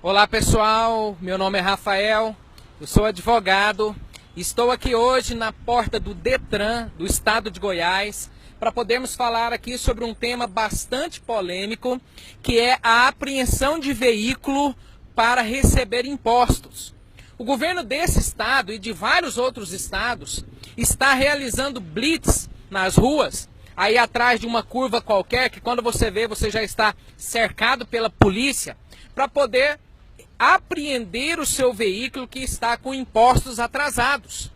Olá pessoal, meu nome é Rafael, eu sou advogado, estou aqui hoje na porta do Detran do estado de Goiás para podermos falar aqui sobre um tema bastante polêmico, que é a apreensão de veículo para receber impostos. O governo desse estado e de vários outros estados está realizando blitz nas ruas, aí atrás de uma curva qualquer, que quando você vê, você já está cercado pela polícia, para poder apreender o seu veículo que está com impostos atrasados.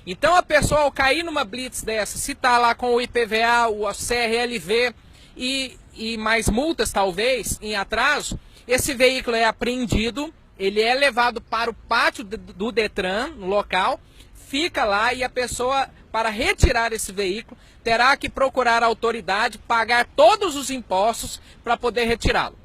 Então a pessoa, ao cair numa blitz dessa, se está lá com o IPVA, o CRLV e mais multas talvez em atraso, esse veículo é apreendido, ele é levado para o pátio do Detran, no local, fica lá e a pessoa, para retirar esse veículo, terá que procurar a autoridade, pagar todos os impostos para poder retirá-lo.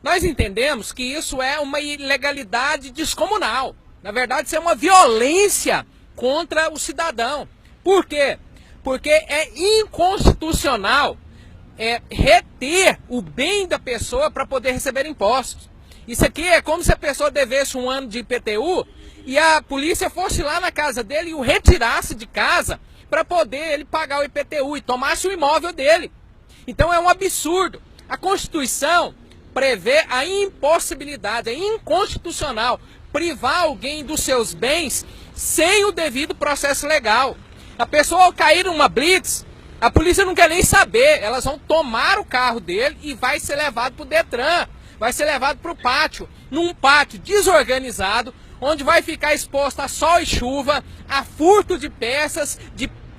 Nós entendemos que isso é uma ilegalidade descomunal. Na verdade, isso é uma violência contra o cidadão. Por quê? Porque é inconstitucional reter o bem da pessoa para poder receber impostos. Isso aqui é como se a pessoa devesse um ano de IPTU e a polícia fosse lá na casa dele e o retirasse de casa para poder ele pagar o IPTU e tomasse o imóvel dele. Então é um absurdo. A Constituição prevê a impossibilidade, é inconstitucional privar alguém dos seus bens sem o devido processo legal. A pessoa, ao cair numa blitz, a polícia não quer nem saber, elas vão tomar o carro dele e vai ser levado para o Detran, vai ser levado para o pátio, num pátio desorganizado, onde vai ficar exposto a sol e chuva, a furto de peças,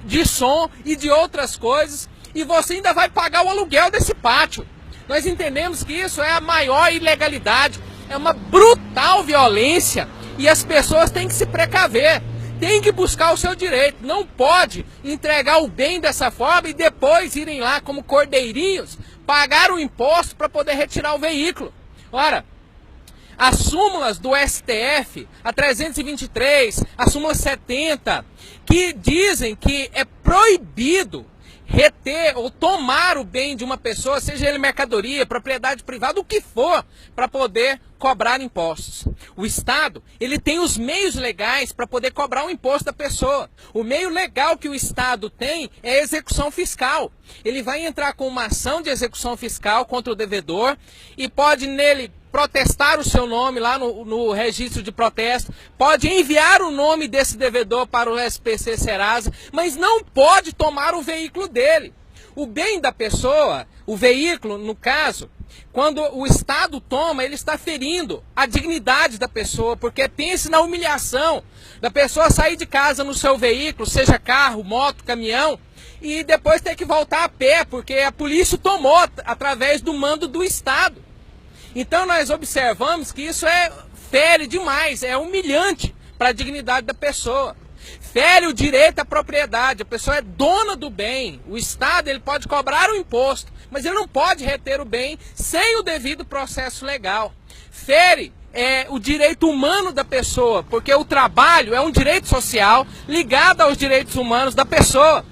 de som e de outras coisas, e você ainda vai pagar o aluguel desse pátio. Nós entendemos que isso é a maior ilegalidade, é uma brutal violência e as pessoas têm que se precaver, têm que buscar o seu direito. Não pode entregar o bem dessa forma e depois irem lá como cordeirinhos pagar o imposto para poder retirar o veículo. Ora, as súmulas do STF, a 323, a súmula 70, que dizem que é proibido reter ou tomar o bem de uma pessoa, seja ele mercadoria, propriedade privada, o que for, para poder cobrar impostos. O Estado, ele tem os meios legais para poder cobrar o imposto da pessoa. O meio legal que o Estado tem é a execução fiscal. Ele vai entrar com uma ação de execução fiscal contra o devedor e pode nele protestar o seu nome lá no registro de protesto, pode enviar o nome desse devedor para o SPC Serasa, mas não pode tomar o veículo dele. O bem da pessoa, o veículo, no caso, quando o Estado toma, ele está ferindo a dignidade da pessoa, porque pense na humilhação da pessoa sair de casa no seu veículo, seja carro, moto, caminhão, e depois ter que voltar a pé, porque a polícia tomou através do mando do Estado. Então nós observamos que isso fere demais, é humilhante para a dignidade da pessoa. Fere o direito à propriedade, a pessoa é dona do bem. O Estado, ele pode cobrar o imposto, mas ele não pode reter o bem sem o devido processo legal. Fere o direito humano da pessoa, porque o trabalho é um direito social ligado aos direitos humanos da pessoa.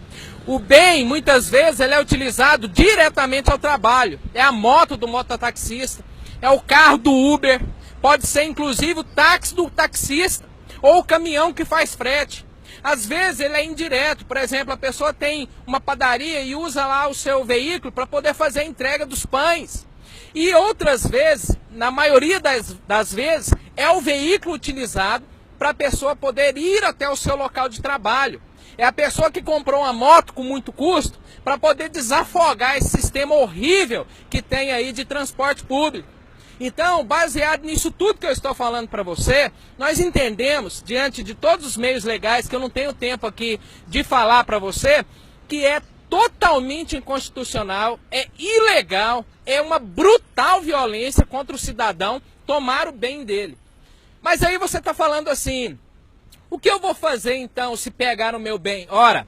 O bem, muitas vezes, ele é utilizado diretamente ao trabalho. É a moto do mototaxista, é o carro do Uber, pode ser inclusive o táxi do taxista ou o caminhão que faz frete. Às vezes ele é indireto, por exemplo, a pessoa tem uma padaria e usa lá o seu veículo para poder fazer a entrega dos pães. E outras vezes, na maioria das vezes, é o veículo utilizado para a pessoa poder ir até o seu local de trabalho. É a pessoa que comprou uma moto com muito custo para poder desafogar esse sistema horrível que tem aí de transporte público. Então, baseado nisso tudo que eu estou falando para você, nós entendemos, diante de todos os meios legais, que eu não tenho tempo aqui de falar para você, que é totalmente inconstitucional, é ilegal, é uma brutal violência contra o cidadão tomar o bem dele. Mas aí você está falando assim, o que eu vou fazer então se pegar o meu bem? Ora,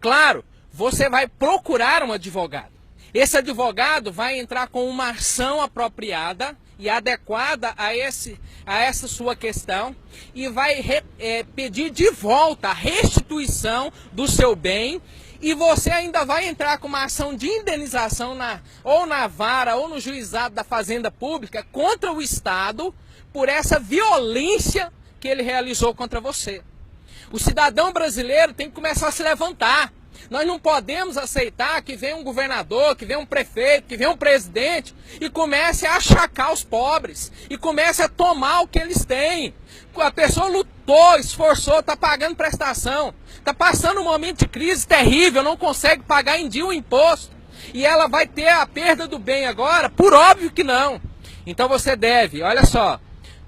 claro, você vai procurar um advogado. Esse advogado vai entrar com uma ação apropriada e adequada a essa sua questão e vai pedir de volta a restituição do seu bem e você ainda vai entrar com uma ação de indenização ou na vara ou no juizado da Fazenda Pública contra o Estado por essa violência que ele realizou contra você. O cidadão brasileiro tem que começar a se levantar. Nós não podemos aceitar que venha um governador, que venha um prefeito, que venha um presidente e comece a achacar os pobres e comece a tomar o que eles têm. A pessoa lutou, esforçou, está pagando prestação, está passando um momento de crise terrível, não consegue pagar em dia o imposto e ela vai ter a perda do bem agora? Por óbvio que não. Então você deve, olha só,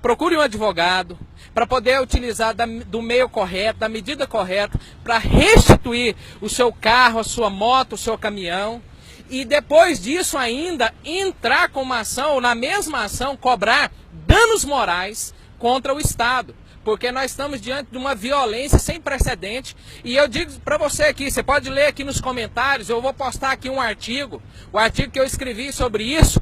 procure um advogado para poder utilizar do meio correto, da medida correta, para restituir o seu carro, a sua moto, o seu caminhão. E depois disso ainda entrar com uma ação, ou na mesma ação, cobrar danos morais contra o Estado. Porque nós estamos diante de uma violência sem precedente. E eu digo para você aqui, você pode ler aqui nos comentários, eu vou postar aqui um artigo, o artigo que eu escrevi sobre isso,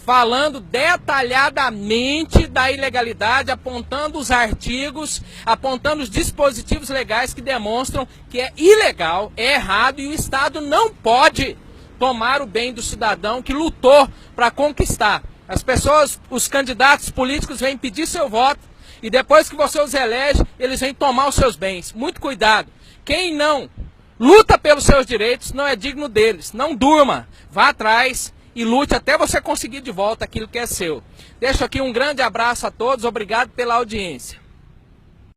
falando detalhadamente da ilegalidade, apontando os artigos, apontando os dispositivos legais que demonstram que é ilegal, é errado e o Estado não pode tomar o bem do cidadão que lutou para conquistar. As pessoas, os candidatos políticos vêm pedir seu voto e depois que você os elege, eles vêm tomar os seus bens. Muito cuidado. Quem não luta pelos seus direitos não é digno deles. Não durma, vá atrás e lute até você conseguir de volta aquilo que é seu. Deixo aqui um grande abraço a todos, obrigado pela audiência.